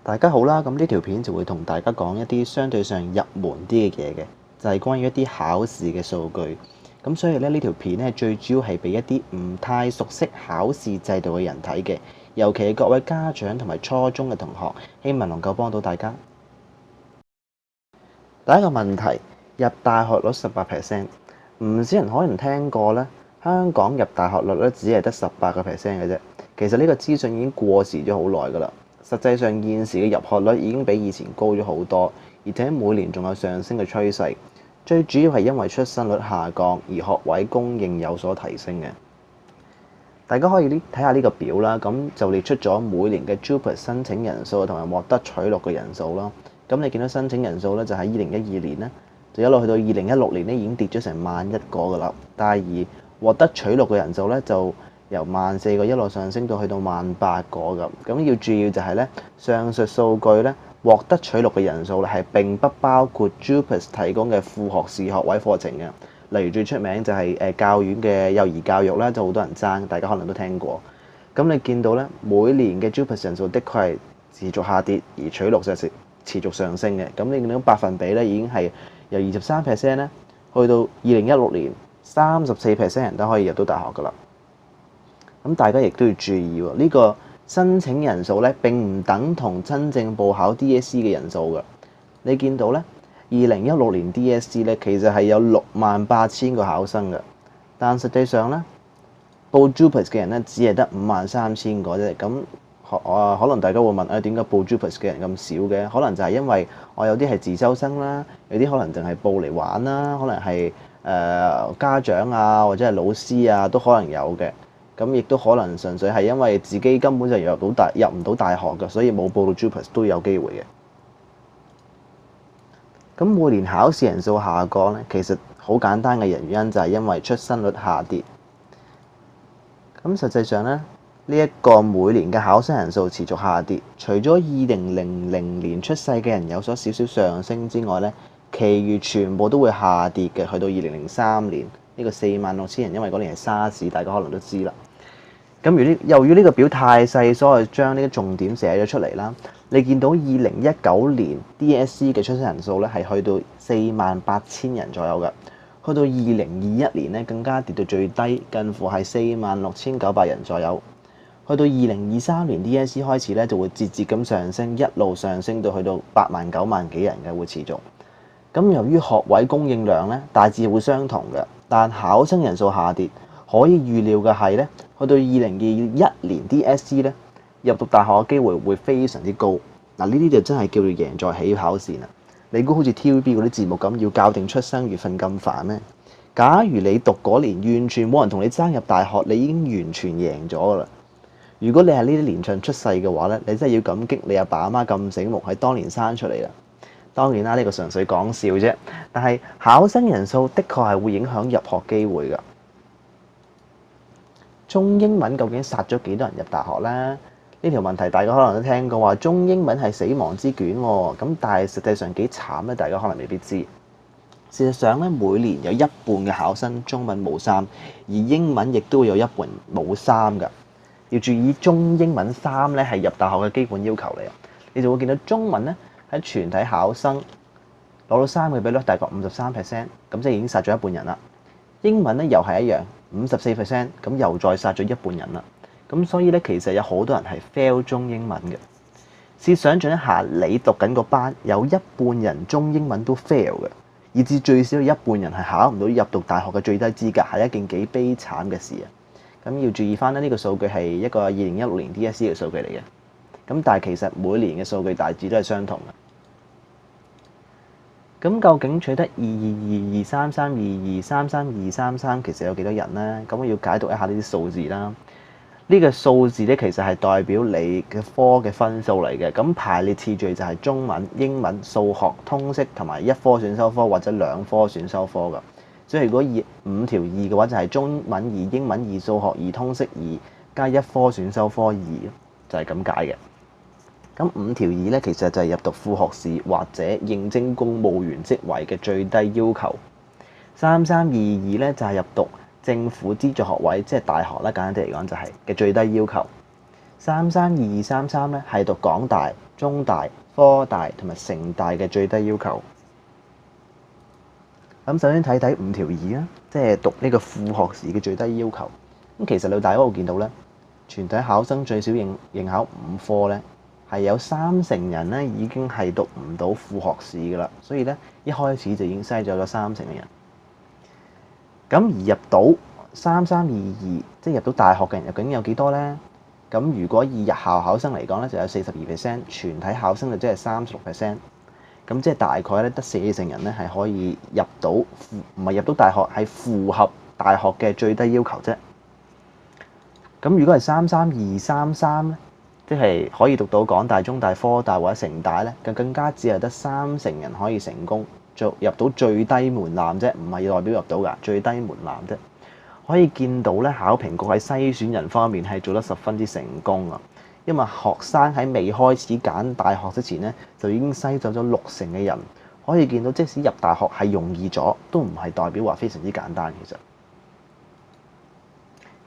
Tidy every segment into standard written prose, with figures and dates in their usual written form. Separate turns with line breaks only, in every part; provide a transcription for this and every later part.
大家好啦，咁呢條片就會同大家講一啲相對上入門啲嘅嘢嘅，就係關於一啲考試嘅數據。咁所以咧，呢條片咧最主要係俾一啲唔太熟悉考試制度嘅人睇嘅，尤其係各位家長同埋初中嘅同學，希望能夠幫到大家。第一個問題，入大學率18%，唔少人可能聽過咧，香港入大學率咧只係得18%嘅啫。其實呢個資訊已經過時咗好耐㗎啦。實際上現時嘅入學率已經比以前高咗好多，而且每年仲有上升嘅趨勢。最主要係因為出生率下降，而學位供應有所提升嘅。大家可以睇下呢個表啦，咁就列出咗每年嘅 JUPAS 申請人數同埋獲得取錄嘅人數啦。咁你見到申請人數咧，就喺2012年咧，就一路去到2016年咧，已經跌咗成11000個㗎啦。但係而獲得取錄嘅人數咧，就由14000個一路上升到去到18000個咁。咁要注意就係咧，上述數據咧，獲得取錄嘅人數咧係並不包括 JUPAS 提供嘅副學士學位課程嘅。例如最出名就係教院嘅幼兒教育啦，就好多人爭，大家可能都聽過。咁你見到咧，每年嘅 JUPAS 人數的確係持續下跌，而取錄就係持續上升嘅。咁你見到百分比咧已經係由23%咧，去到2016年34%人都可以入到大學㗎啦。咁大家亦都要注意喎，呢個申請人數咧並唔等同真正報考 DSE 嘅人數㗎。你見到咧，2016年 DSE 咧其實係有68000個考生嘅，但實際上咧報 JUPAS 嘅人咧只係得53000個啫。咁可能大家會問點解報 JUPAS 嘅人咁少嘅？可能就係因為我有啲係自修生啦，有啲可能淨係報嚟玩啦，可能係家長啊或者係老師啊都可能有嘅。咁亦都可能純粹係因為自己根本就入唔到大學嘅，所以冇報到 JUPAS 都有機會嘅。咁每年考試人數下降咧，其實好簡單嘅原因就係因為出生率下跌。咁實際上咧，呢一個每年嘅考生人數持續下跌，除咗2000年出世嘅人有所少少上升之外咧，其餘全部都會下跌嘅。去到2003年呢個46000人，因為嗰年係沙士，大家可能都知啦。咁由於呢個表太細，所以將呢啲重點寫咗出嚟啦。你見到2019年 DSE 嘅出生人數咧係去到48000人左右嘅，去到2021年咧更加跌到最低，近乎係46900人左右。去到2023年 DSE 開始咧就會節節咁上升，一路上升到去到89000、90000幾人嘅會持續。咁由於學位供應量咧大致會相同嘅，但考生人數下跌，可以預料嘅係咧，去到2021年 DSE 咧入讀大學嘅機會會非常之高。嗱，呢啲就真係叫做贏在起跑線啦。你估好似 TVB 嗰啲節目咁要校定出生月份咁煩咩？假如你讀嗰年完全冇人同你爭入大學，你已經完全贏咗噶啦。如果你係呢啲年份出世嘅話咧，你真係要感激你阿爸阿媽咁醒目喺當年生出嚟啦。當然啦，呢個純粹講笑啫。但係考生人數的確係會影響入學機會㗎。中英文究竟殺咗幾多人入大學呢？呢條問題大家可能都聽過話，中英文係死亡之卷喎。咁但係實際上幾慘咧？大家可能未必知。事實上咧，每年有一半嘅考生中文冇3，而英文亦都會有一半冇3㗎。要注意，中英文3咧係入大學嘅基本要求嚟啊。你就會見到中文咧喺全體考生攞到3嘅比率大概53%，咁即係已經殺咗一半人啦。英文咧又係一樣54%，咁又再殺咗一半人啦。咁所以咧，其實有好多人係 fail 中英文嘅。試想像一下，你讀緊個班有一半人中英文都 fail 嘅，以至最少有一半人係考唔到入讀大學嘅最低資格，係一件幾悲慘嘅事啊！咁要注意翻咧，呢個數據係一個2016年 DSE 嘅數據嚟嘅。咁但係其實每年嘅數據大致都係相同嘅。咁究竟取得2222332233233其實有幾多人呢？咁我要解讀一下呢啲數字啦。呢個數字咧其實係代表你嘅科嘅分數嚟嘅。咁排列次序就係中文、英文、數學、通識同埋一科選修科或者兩科選修科㗎。所以如果5條2嘅話，就係中文2、英文2、數學2、通識2加一科選修科2，就係咁解嘅。咁5條2咧，其實就係入讀副學士或者應徵公務員職位嘅最低要求。3322咧就係入讀政府資助學位，即係大學啦，簡單啲嚟講就係嘅最低要求。33233咧係讀港大，中大、科大同埋城大嘅最低要求。咁首先睇睇5條2啦，即係讀呢個副學士嘅最低要求。咁其實你大家會見到咧，全體考生最少應考5科咧，係有30%人咧已經係讀唔到副學士㗎啦。所以咧一開始就已經篩走咗30%嘅人。咁而入到3322，即係入到大學嘅人究竟有幾多咧？咁如果以日校考生嚟講咧，就有42%，全體考生就即係36%。咁即係大概咧得40%人咧係可以入到，唔係入到大學，係符合大學嘅最低要求啫。咁如果係33233咧，即係可以讀到港大、中大、科大或者城大咧，就更加只係得30%人可以成功入到最低門檻啫，唔係代表入到㗎，最低門檻啫。可以見到咧，考評局喺篩選人方面係做得十分之成功啊！因為學生喺未開始揀大學之前咧，就已經篩走咗60%嘅人。可以見到，即使入大學係容易咗，都唔係代表話非常之簡單。其實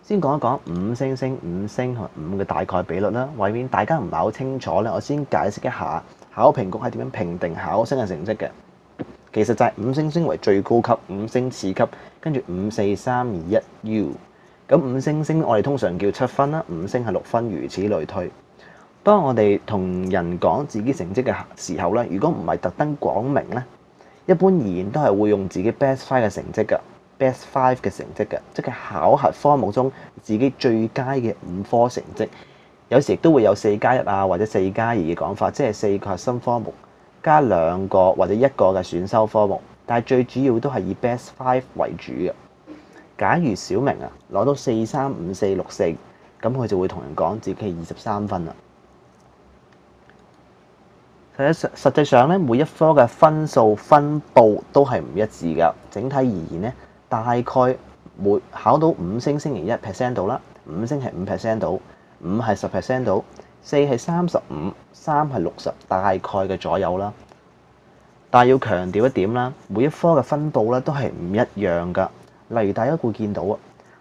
先講一講5星星、5星同5嘅大概比率啦。為免大家唔係好清楚咧，我先解釋一下考評局係點樣評定考生嘅成績嘅。其實就係5星星為最高級，5星次級，跟住5、4、3、2、1 U。咁5星星我哋通常叫7分啦，5星係6分，如此類推。當我哋同人講自己成績嘅時候咧，如果唔係特登講明咧，一般而言都係會用自己 Best 5嘅成績㗎，Best 5嘅成績㗎，即係考核科目中自己最佳嘅5科成績。有時亦都會有4+1啊，或者4+2嘅講法，即係4個核心科目加2個或者1個嘅選修科目，但係最主要都係以 Best 5為主嘅。假如小明啊攞到4、3、5、4、6、4，咁佢就會同人講自己係23分啦。實際上咧，每一科嘅分數分佈都係唔一致㗎。整體而言咧，大概考到5星星係1% 度啦，5星係5% 度，5係10% 度，4係35%，3係60%，大概嘅左右啦。但係要強調一點啦，每一科嘅分佈咧都係唔一樣㗎。例如大家會見到啊，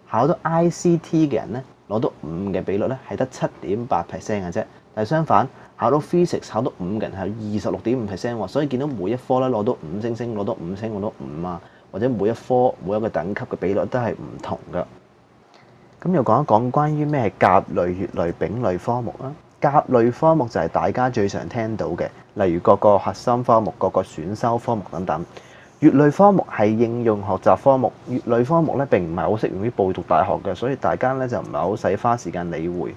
考到 ICT 嘅人咧攞到5嘅比率咧係得7.8% 嘅啫，但係相反考到 Physics 考到5嘅人係26.5%喎，所以見到每一科咧攞到5星星、攞到5星、攞到5啊，或者每一科每一個等級嘅比率都係唔同㗎。咁又講一講關於咩係甲類、乙類、丙類科目啦。甲類科目就係大家最常聽到嘅，例如各個核心科目、各個選修科目等等。乙類科目係應用學習科目，乙類科目咧並唔係好適用於報讀大學嘅，所以大家咧就唔係好使花時間理會。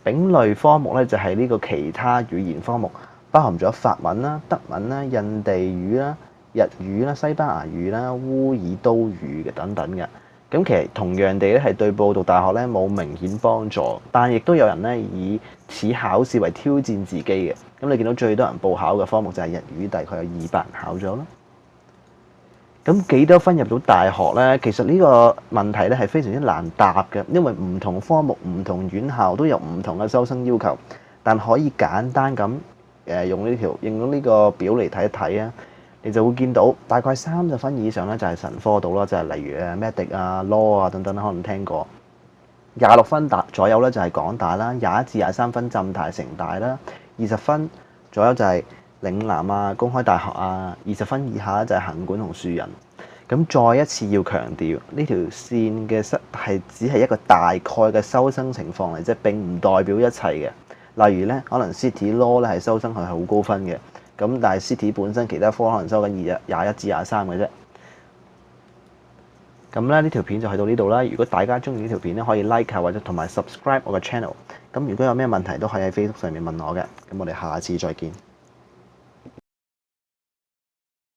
丙類科目咧就係呢個其他語言科目，包含咗法文啦、德文啦、印地語啦、日語啦、西班牙語啦、烏爾都語嘅等等嘅。咁其實同樣地咧係對報讀大學咧冇明顯幫助，但亦都有人咧以此考試為挑戰自己嘅。咁你見到最多人報考嘅科目就係日語，大概有200人考咗啦。咁幾多分入到大學呢？其實呢個問題咧係非常之難答嘅，因為唔同科目、唔同院校都有唔同嘅收生要求。但可以簡單咁用呢個表嚟睇一睇啊，你就會見到大概30分以上咧就係神科度啦，就係例如Medic 啊、Law 啊等等，可能聽過。26分左右咧就係港大啦，21至23分浸大、城大啦，20分左右就係嶺南啊、公開大學啊，20分以下就係行管同樹人。咁再一次要強調，呢條線嘅只係一個大概嘅收生情況嚟啫，並唔代表一切嘅。例如咧，可能 City Law 咧係收生係好高分嘅，咁但係 City 本身其他科可能收緊21至23嘅啫。咁咧呢條片就去到呢度啦。如果大家中意呢條片咧，可以 like 或者同埋 subscribe 我嘅 channel。咁如果有咩問題都可以喺 Facebook 上面問我嘅。咁我哋下次再見。